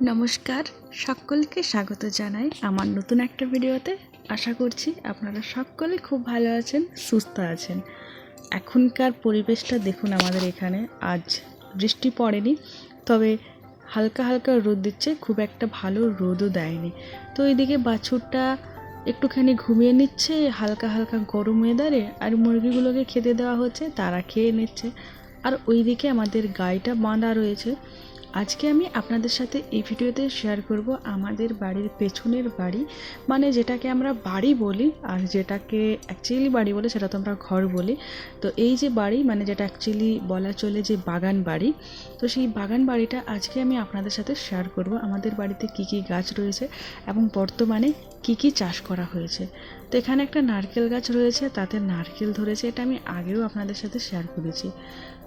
নমস্কার, সকলকে স্বাগত জানাই আমার নতুন একটা ভিডিওতে। আশা করছি আপনারা সকলে খুব ভালো আছেন, সুস্থ আছেন। এখনকার পরিবেশটা দেখুন, আমাদের এখানে আজ বৃষ্টি পড়েনি, তবে হালকা হালকা রোদ দিচ্ছে, খুব একটা ভালো রোদও দেয়নি। তো এইদিকে বাছুরটা একটুখানি ঘুমিয়ে নিচ্ছে হালকা হালকা গরম ওয়েদারে, আর মুরগিগুলোকে খেতে দেওয়া হচ্ছে, তারা খেয়ে নিচ্ছে। আর ওইদিকে আমাদের গাইটা বাঁধা রয়েছে। আজকে আমি আপনাদের সাথে এই ভিডিওতে শেয়ার করব আমাদের বাড়ির পেছনের বাড়ি, মানে যেটাকে আমরা বাড়ি বলি, আর যেটাকে অ্যাকচুয়ালি বাড়ি বলে সেটা তো আমরা ঘর বলি। তো এই যে বাড়ি, মানে যেটা অ্যাকচুয়ালি বলা চলে যে বাগান বাড়ি, তো সেই বাগান বাড়িটা আজকে আমি আপনাদের সাথে শেয়ার করব। আমাদের বাড়িতে কি কি গাছ রয়েছে এবং বর্তমানে কি কি চাষ করা হয়েছে। তো এখানে একটা নারকেল গাছ রয়েছে, তাতে নারকেল ধরেছে, এটা আমি আগেও আপনাদের সাথে শেয়ার করেছি।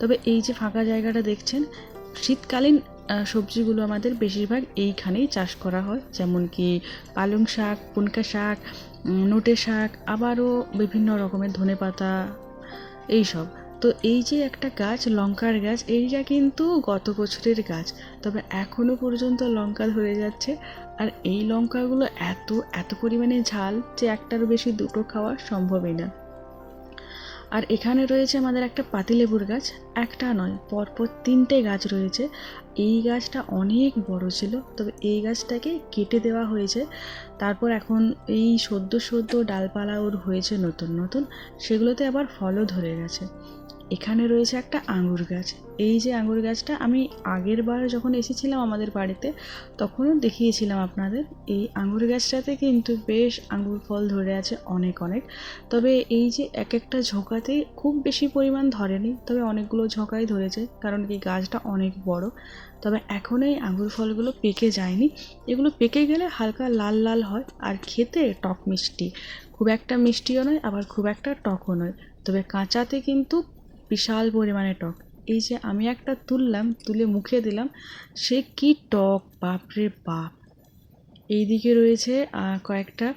তবে এই যে ফাঁকা জায়গাটা দেখছেন, শীতকালীন সবজিগুলো আমাদের বেশিরভাগ এইখানেই চাষ করা হয়, যেমন কি পালং শাক, পুনকা শাক, নোটে শাক, আবারও বিভিন্ন রকমের ধনেপাতা, এইসব। তো এই যে একটা গাছ, লঙ্কার গাছ, এইটা কিন্তু গত বছরের গাছ, তবে এখনও পর্যন্ত লঙ্কা ধরে যাচ্ছে। আর এই লঙ্কাগুলো এত এত পরিমাণে ঝাল যে একটারও বেশি দুটো খাওয়া সম্ভবই না। আর এখানে রয়েছে আমাদের একটা পাতিলেবুর গাছ, একটা নয় পরপর 3টে গাছ রয়েছে। এই গাছটা অনেক বড় ছিল, তবে এই গাছটাকে কেটে দেওয়া হয়েছে। তারপর এখন এই সদ্য সদ্য ডালপালা ওর হয়েছে নতুন নতুন, সেগুলোতে আবার ফলও ধরে গেছে। এখানে রয়েছে একটা আঙুর গাছ। এই যে আঙুর গাছটা আমি আগের বার যখন এসেছিলাম আমাদের বাড়িতে, তখনও দেখিয়েছিলাম আপনাদের। এই আঙুর গাছটাতে কিন্তু বেশ আঙুর ফল ধরে আছে অনেক অনেক। তবে এই যে এক একটা ঝোঁকাতে খুব বেশি পরিমাণ ধরেনি, তবে অনেকগুলো ঝোঁকাই ধরেছে, কারণ কি গাছটা অনেক বড়। তবে এখন এই আঙুর ফলগুলো পেকে যায়নি, এগুলো পেকে গেলে হালকা লাল লাল হয়, আর খেতে টক মিষ্টি, খুব একটা মিষ্টিও নয় আবার খুব একটা টকও নয়, তবে কাঁচাতে কিন্তু বিশাল পরিমাণে টক। এই যে আমি একটা তুললাম, তুলে মুখে দিলাম, সে কি টক, বাপরে বাপ। এইদিকে রয়েছে কয়েকটা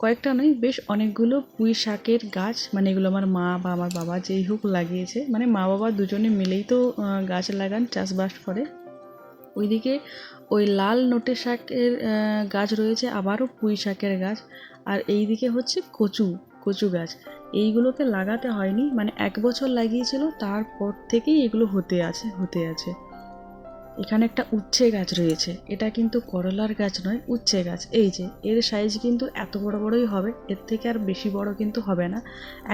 কয়েকটা নয়, বেশ অনেকগুলো পুঁই শাকের গাছ, মানে এগুলো আমার মা বা আমার বাবা যেই হোক লাগিয়েছে, মানে মা বাবা দুজনে মিলেই তো গাছ লাগান, চাষবাস করে। ওইদিকে ওই লাল নোটে শাকের গাছ রয়েছে, আবারও পুঁই শাকের গাছ। আর এইদিকে হচ্ছে কচু কচু গাছ। এইগুলোকে লাগাতে হয়নি, মানে 1 বছর লাগিয়েছিল, তারপর থেকেই এগুলো হতে আছে। এখানে একটা উচ্ছে গাছ রয়েছে, এটা কিন্তু করলার গাছ নয়, উচ্ছে গাছ। এই যে এর সাইজ কিন্তু এত বড় বড়ই হবে, এর থেকে আর বেশি বড় কিন্তু হবে না।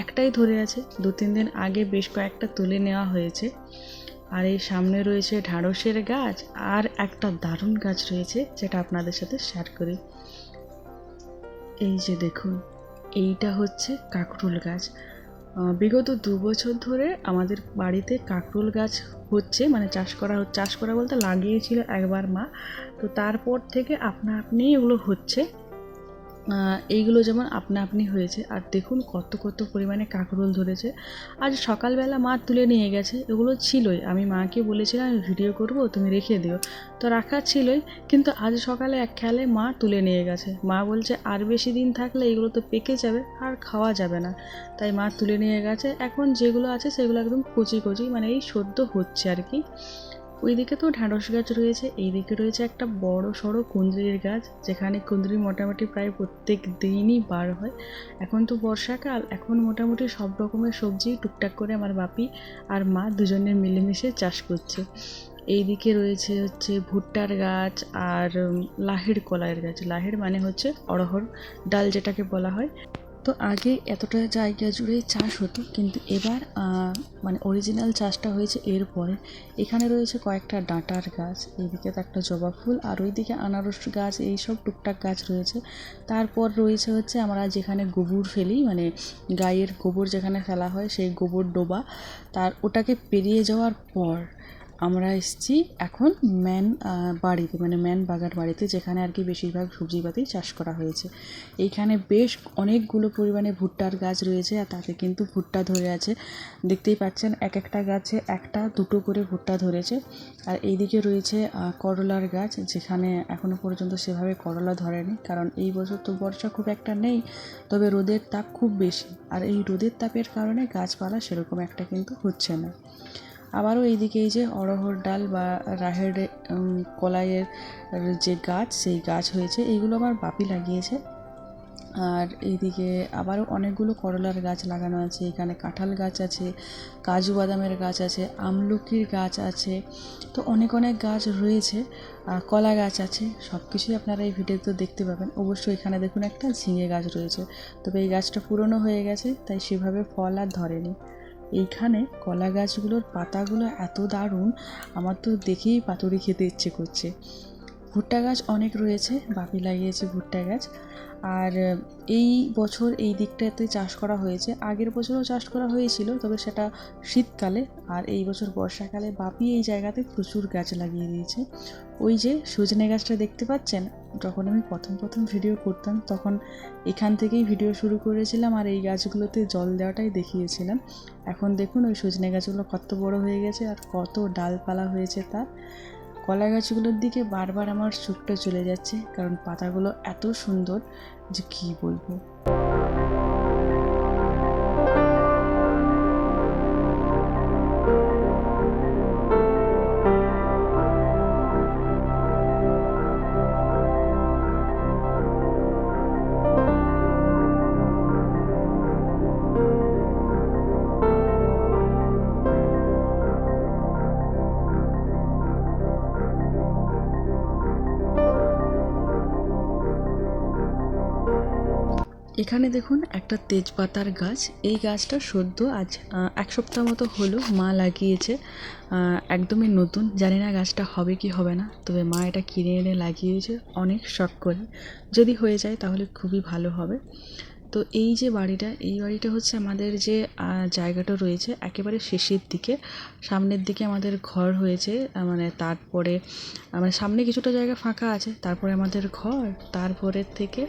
একটাই ধরে আছে, 2-3 দিন আগে বেশ কয়েকটা তুলে নেওয়া হয়েছে। আর এই সামনে রয়েছে ঢ্যাঁড়সের গাছ, আর একটা দারুণ গাছ রয়েছে যেটা আপনাদের সাথে শেয়ার করি। এই যে দেখুন, এইটা হচ্ছে কাঁকরোল গাছ। বিগত 2 বছর ধরে আমাদের বাড়িতে কাঁকরোল গাছ হচ্ছে, মানে চাষ করা বলতে লাগিয়েছিল একবার মা, তো তারপর থেকে আপনা আপনি এগুলো হচ্ছে। এইগুলো যেমন আপনা আপনি হয়েছে, আর দেখুন কত কত পরিমাণে কাঁকরোল ধরেছে। আজ সকালবেলা মা তুলে নিয়ে গেছে, এগুলো ছিলই, আমি মাকে বলেছিলাম আমি ভিডিও করব, তুমি রেখে দিও, তো রাখা ছিলই। কিন্তু আজ সকালে এক খেয়ালে মা তুলে নিয়ে গেছে। মা বলছে আর বেশি দিন থাকলে এগুলো তো পেকে যাবে, আর খাওয়া যাবে না, তাই মা তুলে নিয়ে গেছে। এখন যেগুলো আছে সেগুলো একদম কচি কচি, মানে এই সদ্য হচ্ছে আর কি। ওইদিকে তো ঢ্যাঁড়স গাছ রয়েছে, এইদিকে রয়েছে একটা বড় সড়ো কুঁদরির গাছ, যেখানে কুঁদরি মোটামুটি প্রায় প্রত্যেক দিনই বার হয়। এখন তো বর্ষাকাল, এখন মোটামুটি সব রকমের সবজি টুকটাক করে আমার বাপি আর মা দুজনে মিলেমিশে চাষ করছে। এইদিকে রয়েছে হচ্ছে ভুট্টার গাছ, আর লাহের কলাইয়ের গাছ। লাহের মানে হচ্ছে অড়হর ডাল যেটাকে বলা হয়। তো আগে এতটা জায়গা জুড়ে চাষ হতো, কিন্তু এবার মানে অরিজিনাল চাষটা হয়েছে এরপরে। এখানে রয়েছে কয়েকটা ডাঁটার গাছ, এইদিকে তো একটা জবা ফুল, আর ওইদিকে আনারস গাছ, এইসব টুকটাক গাছ রয়েছে। তারপর রয়েছে হচ্ছে আমরা যেখানে গোবর ফেলি, মানে গায়ের গোবর যেখানে ফেলা হয় সেই গোবর ডোবা, তার ওটাকে পেরিয়ে যাওয়ার পর আমরা এসেছি এখন ম্যান বাড়িতে, মানে ম্যান বাগান বাড়িতে, যেখানে আর কি বেশিরভাগ সবজিপাতি চাষ করা হয়েছে। এইখানে বেশ অনেকগুলো পরিমাণে ভুট্টার গাছ রয়েছে, আর তাতে কিন্তু ভুট্টা ধরে আছে, দেখতেই পাচ্ছেন এক একটা গাছে একটা দুটো করে ভুট্টা ধরেছে। আর এইদিকে রয়েছে করলার গাছ, যেখানে এখনও পর্যন্ত সেভাবে করলা ধরেনি, কারণ এই বছর তো বর্ষা খুব একটা নেই, তবে রোদের তাপ খুব বেশি, আর এই রোদের তাপের কারণে গাছপালা সেরকম একটা কিন্তু হচ্ছে না। আবারও এইদিকে এই যে অড়হর ডাল বা রাহের কলাইয়ের যে গাছ, সেই গাছ হয়েছে। এইগুলো আমার বাপি লাগিয়েছে। আর এইদিকে আবারও অনেকগুলো করলার গাছ লাগানো আছে। এখানে কাঁঠাল গাছ আছে, কাজু বাদামের গাছ আছে, আমলকির গাছ আছে, তো অনেক অনেক গাছ রয়েছে। কলা গাছ আছে। সব কিছুই আপনারা এই ভিডিওতে দেখতে পাবেন। অবশ্যই এখানে দেখুন একটা ঝিঙে গাছ রয়েছে, তবে এই গাছটা পুরনো হয়ে গেছে, তাই সেভাবে ফল আর ধরেনি। এইখানে কলা গাছগুলোর পাতাগুলো এত দারুণ, আমার তো দেখেই পাতুরি খেতে ইচ্ছে করছে। ভুট্টা গাছ অনেক রয়েছে, বাপি লাগিয়েছে ভুট্টা গাছ। আর এই বছর এই দিকটাতে চাষ করা হয়েছে, আগের বছরও চাষ করা হয়েছিল, তবে সেটা শীতকালে। আর এই বছর বর্ষাকালে বাপি এই জায়গাতে প্রচুর গাছ লাগিয়ে দিয়েছে। ওই যে সজনে গাছটা দেখতে পাচ্ছেন, যখন আমি প্রথম ভিডিও করতাম তখন এখান থেকেই ভিডিও শুরু করেছিলাম আর এই গাছগুলোতে জল দেওয়াটাই দেখিয়েছিলাম। এখন দেখুন ওই সজনে গাছগুলো কত বড় হয়ে গেছে আর কত ডালপালা হয়েছে তার। কলা গাছগুলোর দিকে বারবার আমার চোখটা চলে যাচ্ছে, কারণ পাতাগুলো এত সুন্দর যে কী বলবো। এখানে দেখুন একটা তেজপাতার গাছ। এই গাছটা সদ্য আজ 1 সপ্তাহ মতো হলো মা লাগিয়েছে। একদমই নতুন, জানি না গাছটা হবে কি হবে না, তবে মা এটা কিনে এনে লাগিয়েছে অনেক শখ করে। যদি হয়ে যায় তাহলে খুবই ভালো হবে। তো এই যে বাড়িটা, এই বাড়িটা হচ্ছে আমাদের যে জায়গাটা রয়েছে একেবারে শেষের দিকে। সামনের দিকে আমাদের ঘর হয়েছে, মানে তারপরে মানে সামনে কিছুটা জায়গা ফাঁকা আছে, তারপরে আমাদের ঘর, তারপরের থেকে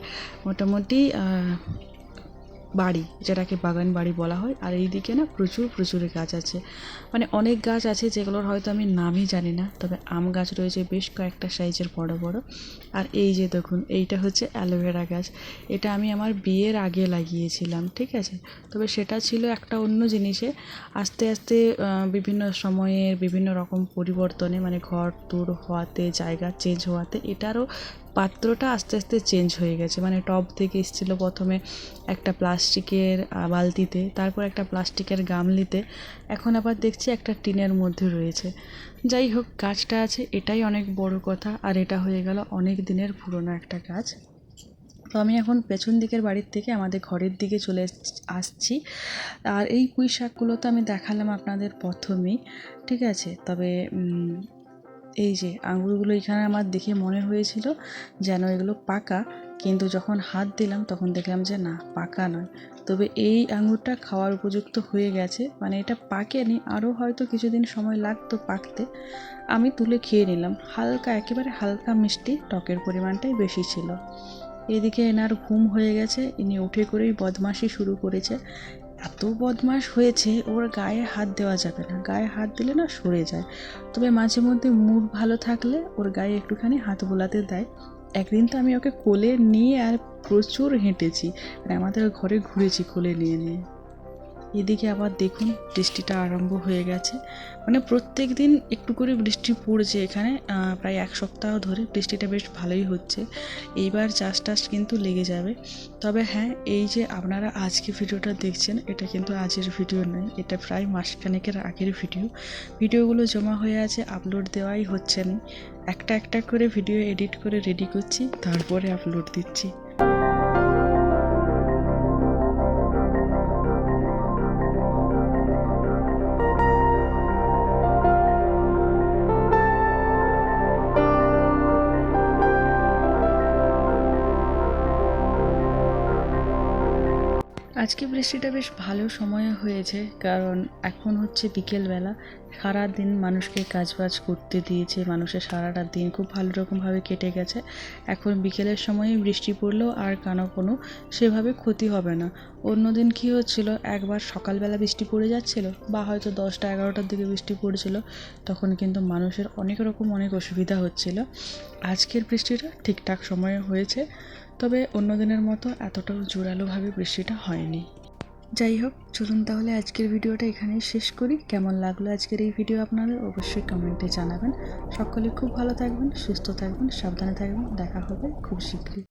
মোটামুটি বাড়ি, যেটাকে বাগান বাড়ি বলা হয়। আর এই দিকে না প্রচুর গাছ আছে, মানে অনেক গাছ আছে যেগুলোর হয়তো আমি নামই জানি না, তবে আম গাছ রয়েছে বেশ কয়েকটা সাইজের বড় বড়। আর এই যে দেখুন, এইটা হচ্ছে অ্যালোভেরা গাছ। এটা আমি আমার বিয়ের আগে লাগিয়েছিলাম, ঠিক আছে, তবে সেটা ছিল একটা অন্য জিনিসে। আস্তে আস্তে বিভিন্ন সময়ের বিভিন্ন রকম পরিবর্তনে, মানে ঘর দূর হওয়াতে, জায়গা চেঞ্জ হওয়াতে এটারও পাত্রটা আস্তে আস্তে চেঞ্জ হয়ে গেছে। মানে টব থেকে এসেছিলো প্রথমে একটা প্লাস্টিকের বালতিতে, তারপর একটা প্লাস্টিকের গামলিতে, এখন আবার দেখছি একটা টিনের মধ্যে রয়েছে। যাই হোক, গাছটা আছে এটাই অনেক বড় কথা। আর এটা হয়ে গেল অনেক দিনের পুরনো একটা গাছ। তো আমি এখন পেছন দিকের বাড়ির থেকে আমাদের ঘরের দিকে চলে আসছি। আর এই পুঁই শাকগুলো তো আমি দেখালাম আপনাদের প্রথমেই, ঠিক আছে। তবে এই যে আঙুরগুলো এখানে আমার দেখে মনে হয়েছিল যেন এগুলো পাকা, কিন্তু যখন হাত দিলাম তখন দেখলাম যে না, পাকা নয়। তবে এই আঙুরটা খাওয়ার উপযুক্ত হয়ে গেছে, মানে এটা পাকেনি, আরও হয়তো কিছুদিন সময় লাগতো পাকতে। আমি তুলে খেয়ে নিলাম, হালকা, একেবারে হালকা মিষ্টি, টকের পরিমাণটাই বেশি ছিল। এদিকে এনার ঘুম হয়ে গেছে, ইনি উঠে করেই বদমাশি শুরু করেছে। এত বদমাশ হয়েছে, ওর গায়ে হাত দেওয়া যাবে না, গায়ে হাত দিলে না সরে যায়। তবে মাঝে মধ্যে মুড ভালো থাকলে ওর গায়ে একটুখানি হাত বোলাতে দেয়। একদিন তো আমি ওকে কোলে নিয়ে আর প্রচুর হেঁটেছি, মানে আমাদের ঘরে ঘুরেছি কোলে নিয়ে নিয়ে। এদিকে আবার দেখুন বৃষ্টিটা আরম্ভ হয়ে গেছে, মানে প্রত্যেক দিন একটু করে বৃষ্টি পড়ছে এখানে। প্রায় 1 সপ্তাহ ধরে বৃষ্টিটা বেশ ভালোই হচ্ছে। এইবার চাষ টাস কিন্তু লেগে যাবে। তবে হ্যাঁ, এই যে আপনারা আজকে ভিডিওটা দেখছেন, এটা কিন্তু আজের ভিডিও নয়, এটা প্রায় মাসখানেকের আগের ভিডিওগুলো জমা হয়ে আছে, আপলোড দেওয়াই হচ্ছে না। একটা একটা করে ভিডিও এডিট করে রেডি করছি, তারপরে আপলোড দিচ্ছি। আজকে বৃষ্টিটা বেশ ভালো সময়ে হয়েছে, কারণ এখন হচ্ছে বিকেলবেলা। সারাদিন মানুষকে কাজবাজ করতে দিয়েছে, মানুষের সারাটা দিন খুব ভালো রকমভাবে কেটে গেছে। এখন বিকেলের সময়ে বৃষ্টি পড়লেও আর কোনো সেভাবে ক্ষতি হবে না। অন্য দিন কী হচ্ছিল, একবার সকালবেলা বৃষ্টি পড়ে যাচ্ছিল, বা হয়তো 10টা 11টার দিকে বৃষ্টি পড়েছিল, তখন কিন্তু মানুষের অনেক অসুবিধা হচ্ছিল। আজকের বৃষ্টিটা ঠিকঠাক সময়ে হয়েছে, তবে অন্য দিনের মতো এতটাও জোরালোভাবে বৃষ্টিটা হয়নি। যাই হোক, চলুন তাহলে আজকের ভিডিওটা এখানেই শেষ করি। কেমন লাগলো আজকের এই ভিডিও আপনাদের অবশ্যই কমেন্টে জানাবেন। সকলে খুব ভালো থাকবেন, সুস্থ থাকবেন, সাবধানে থাকবেন। দেখা হবে খুব শীঘ্রই।